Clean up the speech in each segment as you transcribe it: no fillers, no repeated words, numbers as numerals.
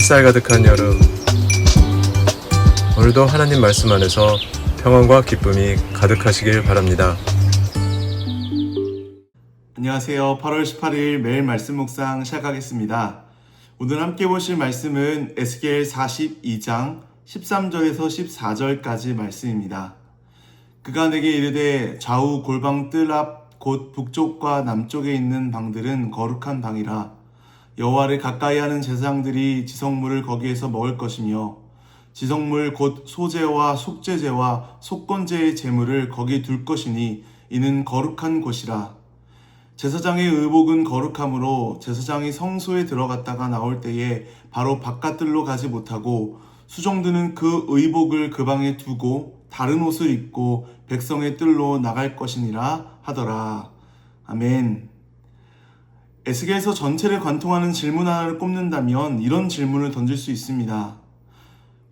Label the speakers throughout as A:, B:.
A: 햇살 가득한 여름, 오늘도 하나님 말씀 안에서 평안과 기쁨이 가득하시길 바랍니다.
B: 안녕하세요. 8월 18일 매일 말씀 묵상 시작하겠습니다. 오늘 함께 보실 말씀은 에스겔 42장 13절에서 14절까지 말씀입니다. 그가 내게 이르되 좌우 골방 뜰 앞 곧 북쪽과 남쪽에 있는 방들은 거룩한 방이라. 여호와를 가까이 하는 제사장들이 지성물을 거기에서 먹을 것이며 지성물 곧 소제와 속죄제와 속건제의 제물을 거기 둘 것이니 이는 거룩한 곳이라. 제사장의 의복은 거룩함으로 제사장이 성소에 들어갔다가 나올 때에 바로 바깥들로 가지 못하고 수종드는 그 의복을 그 방에 두고 다른 옷을 입고 백성의 뜰로 나갈 것이니라 하더라. 아멘. 에스겔서 전체를 관통하는 질문 하나를 꼽는다면 이런 질문을 던질 수 있습니다.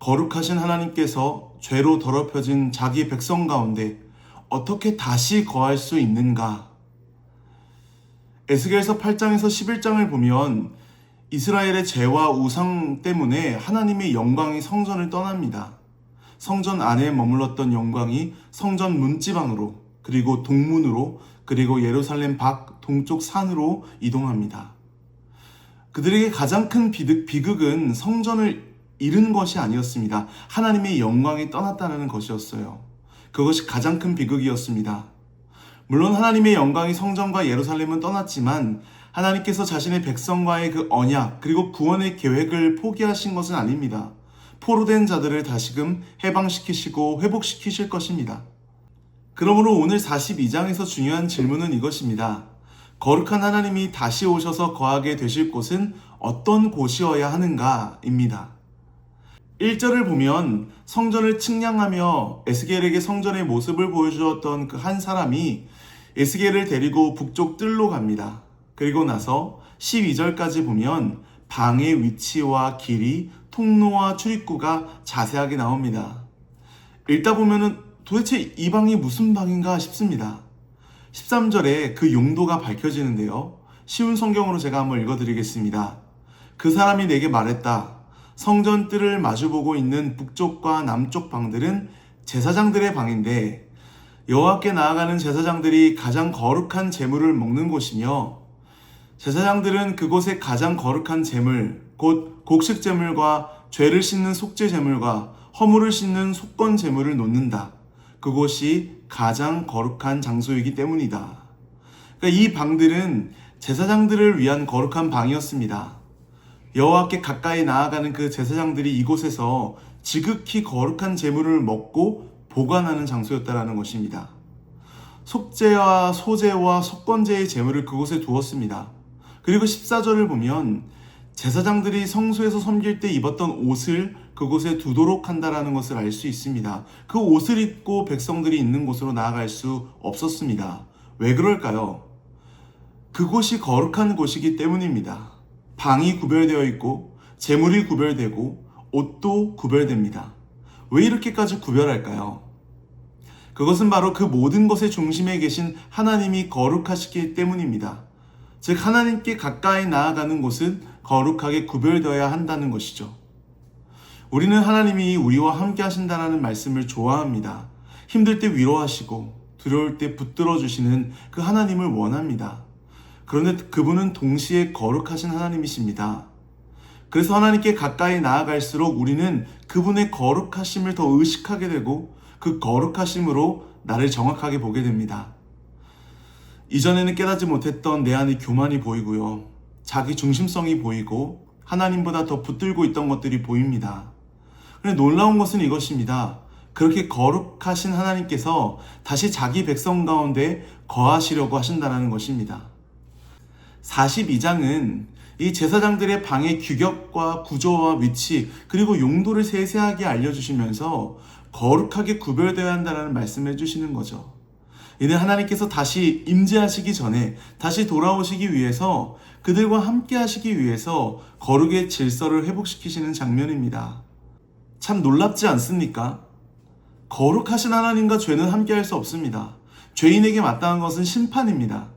B: 거룩하신 하나님께서 죄로 더럽혀진 자기 백성 가운데 어떻게 다시 거할 수 있는가? 에스겔서 8장에서 11장을 보면 이스라엘의 죄와 우상 때문에 하나님의 영광이 성전을 떠납니다. 성전 안에 머물렀던 영광이 성전 문지방으로, 그리고 동문으로, 그리고 예루살렘 밖 동쪽 산으로 이동합니다. 그들에게 가장 큰 비극은 성전을 잃은 것이 아니었습니다. 하나님의 영광이 떠났다는 것이었어요. 그것이 가장 큰 비극이었습니다. 물론 하나님의 영광이 성전과 예루살렘은 떠났지만 하나님께서 자신의 백성과의 그 언약 그리고 구원의 계획을 포기하신 것은 아닙니다. 포로된 자들을 다시금 해방시키시고 회복시키실 것입니다. 그러므로 오늘 42장에서 중요한 질문은 이것입니다. 거룩한 하나님이 다시 오셔서 거하게 되실 곳은 어떤 곳이어야 하는가입니다. 1절을 보면 성전을 측량하며 에스겔에게 성전의 모습을 보여주었던 그 한 사람이 에스겔을 데리고 북쪽 뜰로 갑니다. 그리고 나서 12절까지 보면 방의 위치와 길이, 통로와 출입구가 자세하게 나옵니다. 읽다 보면은 도대체 이 방이 무슨 방인가 싶습니다. 13절에 그 용도가 밝혀지는데요. 쉬운 성경으로 제가 한번 읽어드리겠습니다. 그 사람이 내게 말했다. 성전 뜰을 마주보고 있는 북쪽과 남쪽 방들은 제사장들의 방인데 여호와께 나아가는 제사장들이 가장 거룩한 제물을 먹는 곳이며 제사장들은 그곳에 가장 거룩한 제물, 곧 곡식 제물과 죄를 씻는 속죄 제물과 허물을 씻는 속건 제물을 놓는다. 그곳이 가장 거룩한 장소이기 때문이다. 그러니까 이 방들은 제사장들을 위한 거룩한 방이었습니다. 여호와께 가까이 나아가는 그 제사장들이 이곳에서 지극히 거룩한 제물을 먹고 보관하는 장소였다는 것입니다. 속죄와 소제와 속건제의 제물을 그곳에 두었습니다. 그리고 14절을 보면 제사장들이 성소에서 섬길 때 입었던 옷을 그곳에 두도록 한다는 것을 알 수 있습니다. 그 옷을 입고 백성들이 있는 곳으로 나아갈 수 없었습니다. 왜 그럴까요? 그곳이 거룩한 곳이기 때문입니다. 방이 구별되어 있고 제물이 구별되고 옷도 구별됩니다. 왜 이렇게까지 구별할까요? 그것은 바로 그 모든 것의 중심에 계신 하나님이 거룩하시기 때문입니다. 즉 하나님께 가까이 나아가는 곳은 거룩하게 구별되어야 한다는 것이죠. 우리는 하나님이 우리와 함께 하신다는 말씀을 좋아합니다. 힘들 때 위로하시고 두려울 때 붙들어 주시는 그 하나님을 원합니다. 그런데 그분은 동시에 거룩하신 하나님이십니다. 그래서 하나님께 가까이 나아갈수록 우리는 그분의 거룩하심을 더 의식하게 되고 그 거룩하심으로 나를 정확하게 보게 됩니다. 이전에는 깨닫지 못했던 내 안의 교만이 보이고요. 자기 중심성이 보이고 하나님보다 더 붙들고 있던 것들이 보입니다. 그런데 놀라운 것은 이것입니다. 그렇게 거룩하신 하나님께서 다시 자기 백성 가운데 거하시려고 하신다는 것입니다. 42장은 이 제사장들의 방의 규격과 구조와 위치 그리고 용도를 세세하게 알려주시면서 거룩하게 구별되어야 한다는 말씀을 해주시는 거죠. 이는 하나님께서 다시 임재하시기 전에 다시 돌아오시기 위해서 그들과 함께 하시기 위해서 거룩의 질서를 회복시키시는 장면입니다. 참 놀랍지 않습니까? 거룩하신 하나님과 죄는 함께 할 수 없습니다. 죄인에게 마땅한 것은 심판입니다.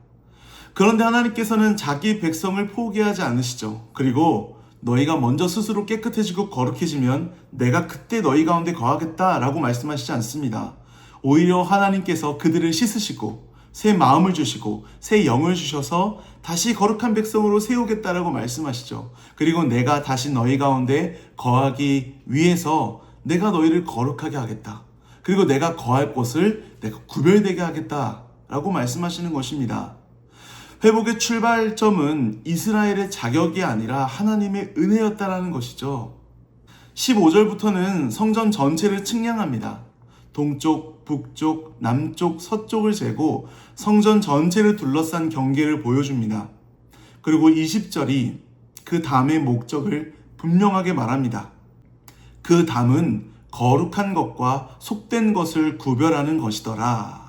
B: 그런데 하나님께서는 자기 백성을 포기하지 않으시죠. 그리고 너희가 먼저 스스로 깨끗해지고 거룩해지면 내가 그때 너희 가운데 거하겠다라고 말씀하시지 않습니다. 오히려 하나님께서 그들을 씻으시고 새 마음을 주시고 새 영을 주셔서 다시 거룩한 백성으로 세우겠다라고 말씀하시죠. 그리고 내가 다시 너희 가운데 거하기 위해서 내가 너희를 거룩하게 하겠다. 그리고 내가 거할 곳을 내가 구별되게 하겠다라고 말씀하시는 것입니다. 회복의 출발점은 이스라엘의 자격이 아니라 하나님의 은혜였다라는 것이죠. 15절부터는 성전 전체를 측량합니다. 동쪽, 북쪽, 남쪽, 서쪽을 재고 성전 전체를 둘러싼 경계를 보여줍니다. 그리고 20절이 그 담의 목적을 분명하게 말합니다. 그 담은 거룩한 것과 속된 것을 구별하는 것이더라.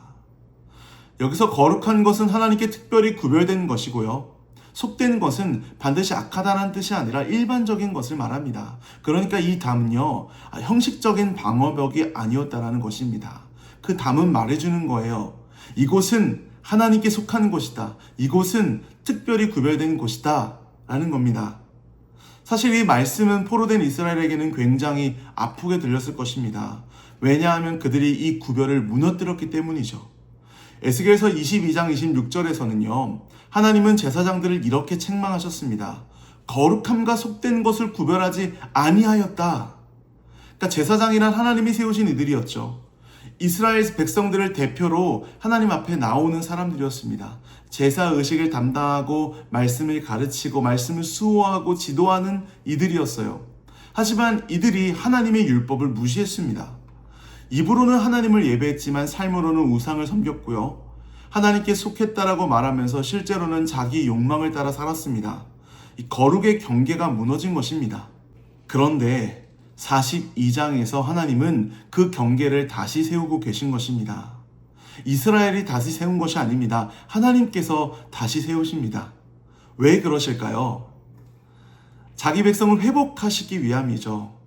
B: 여기서 거룩한 것은 하나님께 특별히 구별된 것이고요. 속된 것은 반드시 악하다는 뜻이 아니라 일반적인 것을 말합니다. 그러니까 이 담은요, 형식적인 방어벽이 아니었다라는 것입니다. 그 담은 말해주는 거예요. 이곳은 하나님께 속한 곳이다. 이곳은 특별히 구별된 곳이다. 라는 겁니다. 사실 이 말씀은 포로된 이스라엘에게는 굉장히 아프게 들렸을 것입니다. 왜냐하면 그들이 이 구별을 무너뜨렸기 때문이죠. 에스겔서 22장 26절에서는요. 하나님은 제사장들을 이렇게 책망하셨습니다. 거룩함과 속된 것을 구별하지 아니하였다. 그러니까 제사장이란 하나님이 세우신 이들이었죠. 이스라엘 백성들을 대표로 하나님 앞에 나오는 사람들이었습니다. 제사 의식을 담당하고 말씀을 가르치고 말씀을 수호하고 지도하는 이들이었어요. 하지만 이들이 하나님의 율법을 무시했습니다. 입으로는 하나님을 예배했지만 삶으로는 우상을 섬겼고요. 하나님께 속했다라고 말하면서 실제로는 자기 욕망을 따라 살았습니다. 이 거룩의 경계가 무너진 것입니다. 그런데 42장에서 하나님은 그 경계를 다시 세우고 계신 것입니다. 이스라엘이 다시 세운 것이 아닙니다. 하나님께서 다시 세우십니다. 왜 그러실까요? 자기 백성을 회복하시기 위함이죠.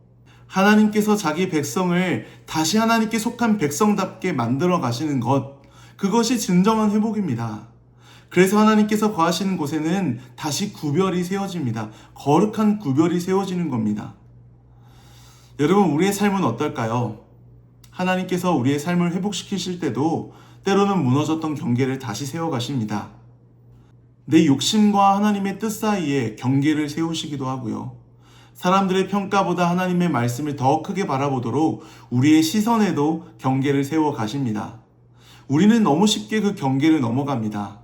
B: 하나님께서 자기 백성을 다시 하나님께 속한 백성답게 만들어 가시는 것, 그것이 진정한 회복입니다. 그래서 하나님께서 거하시는 곳에는 다시 구별이 세워집니다. 거룩한 구별이 세워지는 겁니다. 여러분, 우리의 삶은 어떨까요? 하나님께서 우리의 삶을 회복시키실 때도 때로는 무너졌던 경계를 다시 세워가십니다. 내 욕심과 하나님의 뜻 사이에 경계를 세우시기도 하고요. 사람들의 평가보다 하나님의 말씀을 더 크게 바라보도록 우리의 시선에도 경계를 세워 가십니다. 우리는 너무 쉽게 그 경계를 넘어갑니다.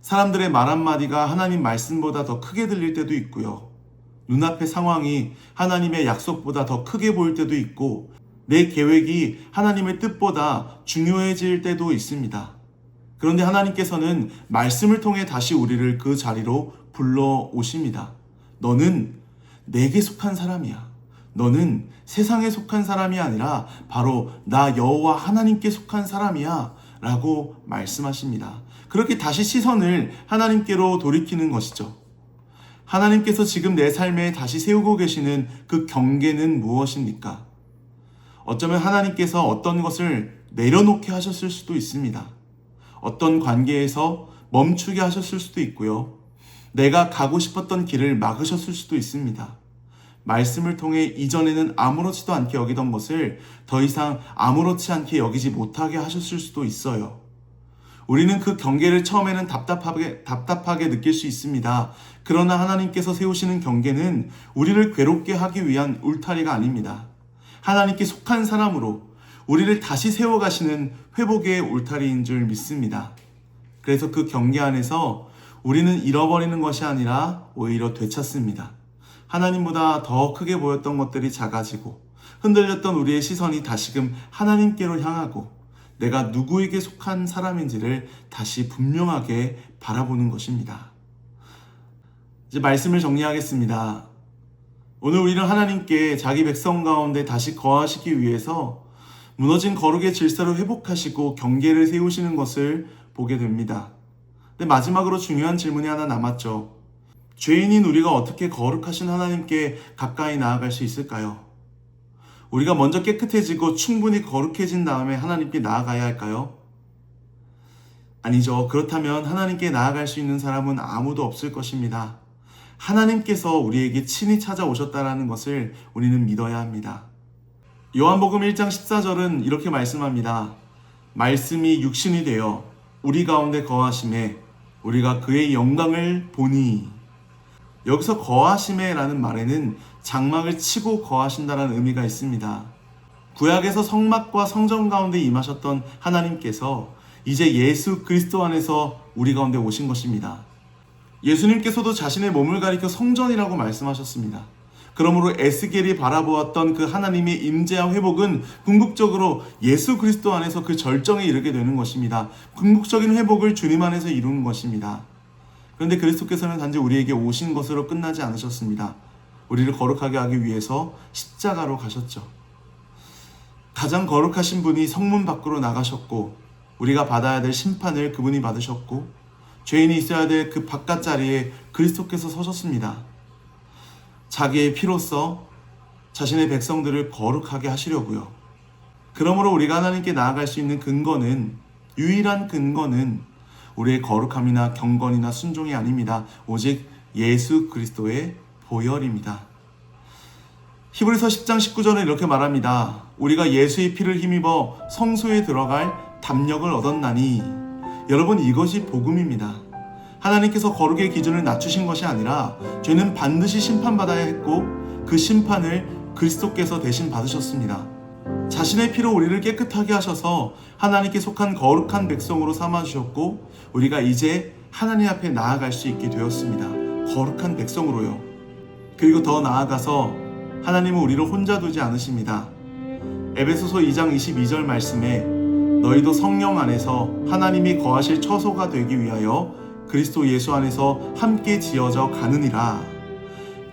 B: 사람들의 말 한마디가 하나님 말씀보다 더 크게 들릴 때도 있고요. 눈앞의 상황이 하나님의 약속보다 더 크게 보일 때도 있고 내 계획이 하나님의 뜻보다 중요해질 때도 있습니다. 그런데 하나님께서는 말씀을 통해 다시 우리를 그 자리로 불러오십니다. 너는 내게 속한 사람이야. 너는 세상에 속한 사람이 아니라 바로 나 여호와 하나님께 속한 사람이야 라고 말씀하십니다. 그렇게 다시 시선을 하나님께로 돌이키는 것이죠. 하나님께서 지금 내 삶에 다시 세우고 계시는 그 경계는 무엇입니까? 어쩌면 하나님께서 어떤 것을 내려놓게 하셨을 수도 있습니다. 어떤 관계에서 멈추게 하셨을 수도 있고요. 내가 가고 싶었던 길을 막으셨을 수도 있습니다. 말씀을 통해 이전에는 아무렇지도 않게 여기던 것을 더 이상 아무렇지 않게 여기지 못하게 하셨을 수도 있어요. 우리는 그 경계를 처음에는 답답하게 느낄 수 있습니다. 그러나 하나님께서 세우시는 경계는 우리를 괴롭게 하기 위한 울타리가 아닙니다. 하나님께 속한 사람으로 우리를 다시 세워가시는 회복의 울타리인 줄 믿습니다. 그래서 그 경계 안에서 우리는 잃어버리는 것이 아니라 오히려 되찾습니다. 하나님보다 더 크게 보였던 것들이 작아지고 흔들렸던 우리의 시선이 다시금 하나님께로 향하고 내가 누구에게 속한 사람인지를 다시 분명하게 바라보는 것입니다. 이제 말씀을 정리하겠습니다. 오늘 우리는 하나님께 자기 백성 가운데 다시 거하시기 위해서 무너진 거룩의 질서를 회복하시고 경계를 세우시는 것을 보게 됩니다. 근데 마지막으로 중요한 질문이 하나 남았죠. 죄인인 우리가 어떻게 거룩하신 하나님께 가까이 나아갈 수 있을까요? 우리가 먼저 깨끗해지고 충분히 거룩해진 다음에 하나님께 나아가야 할까요? 아니죠. 그렇다면 하나님께 나아갈 수 있는 사람은 아무도 없을 것입니다. 하나님께서 우리에게 친히 찾아오셨다는 것을 우리는 믿어야 합니다. 요한복음 1장 14절은 이렇게 말씀합니다. 말씀이 육신이 되어 우리 가운데 거하심에 우리가 그의 영광을 보니. 여기서 거하심에 라는 말에는 장막을 치고 거하신다는 의미가 있습니다. 구약에서 성막과 성전 가운데 임하셨던 하나님께서 이제 예수 그리스도 안에서 우리 가운데 오신 것입니다. 예수님께서도 자신의 몸을 가리켜 성전이라고 말씀하셨습니다. 그러므로 에스겔이 바라보았던 그 하나님의 임재와 회복은 궁극적으로 예수 그리스도 안에서 그 절정에 이르게 되는 것입니다. 궁극적인 회복을 주님 안에서 이루는 것입니다. 그런데 그리스도께서는 단지 우리에게 오신 것으로 끝나지 않으셨습니다. 우리를 거룩하게 하기 위해서 십자가로 가셨죠. 가장 거룩하신 분이 성문 밖으로 나가셨고 우리가 받아야 될 심판을 그분이 받으셨고 죄인이 있어야 될 그 바깥 자리에 그리스도께서 서셨습니다. 자기의 피로써 자신의 백성들을 거룩하게 하시려고요. 그러므로 우리가 하나님께 나아갈 수 있는 근거는, 유일한 근거는 우리의 거룩함이나 경건이나 순종이 아닙니다. 오직 예수 그리스도의 보혈입니다. 히브리서 10장 19절에 이렇게 말합니다. 우리가 예수의 피를 힘입어 성소에 들어갈 담력을 얻었나니. 여러분, 이것이 복음입니다. 하나님께서 거룩의 기준을 낮추신 것이 아니라 죄는 반드시 심판받아야 했고 그 심판을 그리스도께서 대신 받으셨습니다. 자신의 피로 우리를 깨끗하게 하셔서 하나님께 속한 거룩한 백성으로 삼아주셨고 우리가 이제 하나님 앞에 나아갈 수 있게 되었습니다. 거룩한 백성으로요. 그리고 더 나아가서 하나님은 우리를 혼자 두지 않으십니다. 에베소서 2장 22절 말씀에 너희도 성령 안에서 하나님이 거하실 처소가 되기 위하여 그리스도 예수 안에서 함께 지어져 가느니라.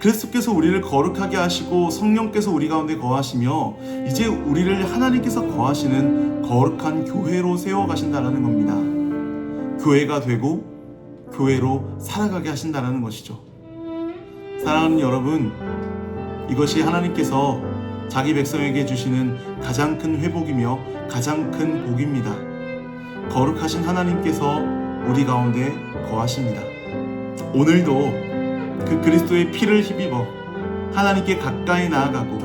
B: 그리스도께서 우리를 거룩하게 하시고 성령께서 우리 가운데 거하시며 이제 우리를 하나님께서 거하시는 거룩한 교회로 세워가신다는 겁니다. 교회가 되고 교회로 살아가게 하신다는 것이죠. 사랑하는 여러분, 이것이 하나님께서 자기 백성에게 주시는 가장 큰 회복이며 가장 큰 복입니다. 거룩하신 하나님께서 우리 가운데 거하십니다. 오늘도 그 그리스도의 피를 힘입어 하나님께 가까이 나아가고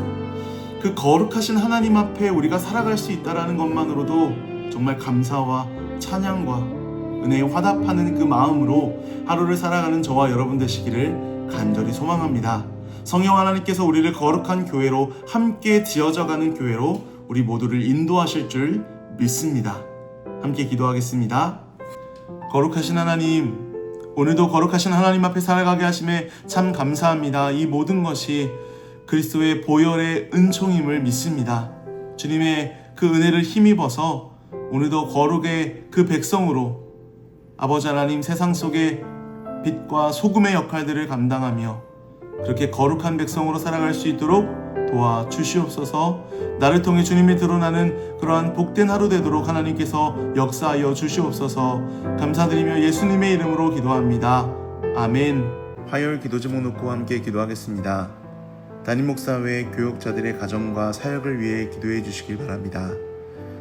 B: 그 거룩하신 하나님 앞에 우리가 살아갈 수 있다는 것만으로도 정말 감사와 찬양과 은혜에 화답하는 그 마음으로 하루를 살아가는 저와 여러분 되시기를 간절히 소망합니다. 성령 하나님께서 우리를 거룩한 교회로 함께 지어져가는 교회로 우리 모두를 인도하실 줄 믿습니다. 함께 기도하겠습니다. 거룩하신 하나님, 오늘도 거룩하신 하나님 앞에 살아가게 하심에 참 감사합니다. 이 모든 것이 그리스도의 보혈의 은총임을 믿습니다. 주님의 그 은혜를 힘입어서 오늘도 거룩의 그 백성으로 아버지 하나님 세상 속에 빛과 소금의 역할들을 감당하며 그렇게 거룩한 백성으로 살아갈 수 있도록 도와주시옵소서. 나를 통해 주님이 드러나는 그러한 복된 하루 되도록 하나님께서 역사하여 주시옵소서. 감사드리며 예수님의 이름으로 기도합니다. 아멘.
C: 화요일 기도 제목 놓고 함께 기도하겠습니다. 담임 목사 외 교육자들의 가정과 사역을 위해 기도해 주시길 바랍니다.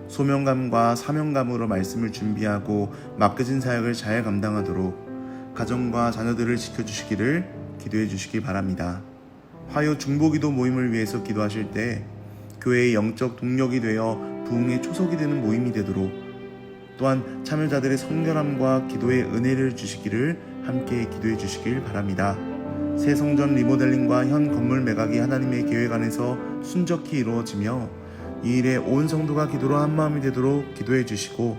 C: 소명감과 사명감으로 말씀을 준비하고 맡겨진 사역을 잘 감당하도록 가정과 자녀들을 지켜주시기를 기도해 주시기 바랍니다. 화요 중보기도 모임을 위해서 기도하실 때 교회의 영적 동력이 되어 부흥의 초석이 되는 모임이 되도록, 또한 참여자들의 성결함과 기도의 은혜를 주시기를 함께 기도해 주시길 바랍니다. 새 성전 리모델링과 현 건물 매각이 하나님의 계획 안에서 순적히 이루어지며 이 일에 온 성도가 기도로 한마음이 되도록 기도해 주시고,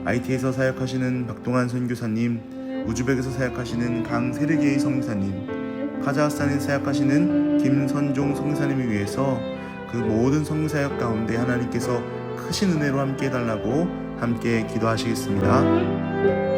C: IT에서 사역하시는 박동환 선교사님, 우즈벡에서 사역하시는 강세르게이 성교사님, 카자흐스탄에서 사역하시는 김선종 성교사님을 위해서 그 모든 성교사역 가운데 하나님께서 크신 은혜로 함께 해달라고 함께 기도하시겠습니다.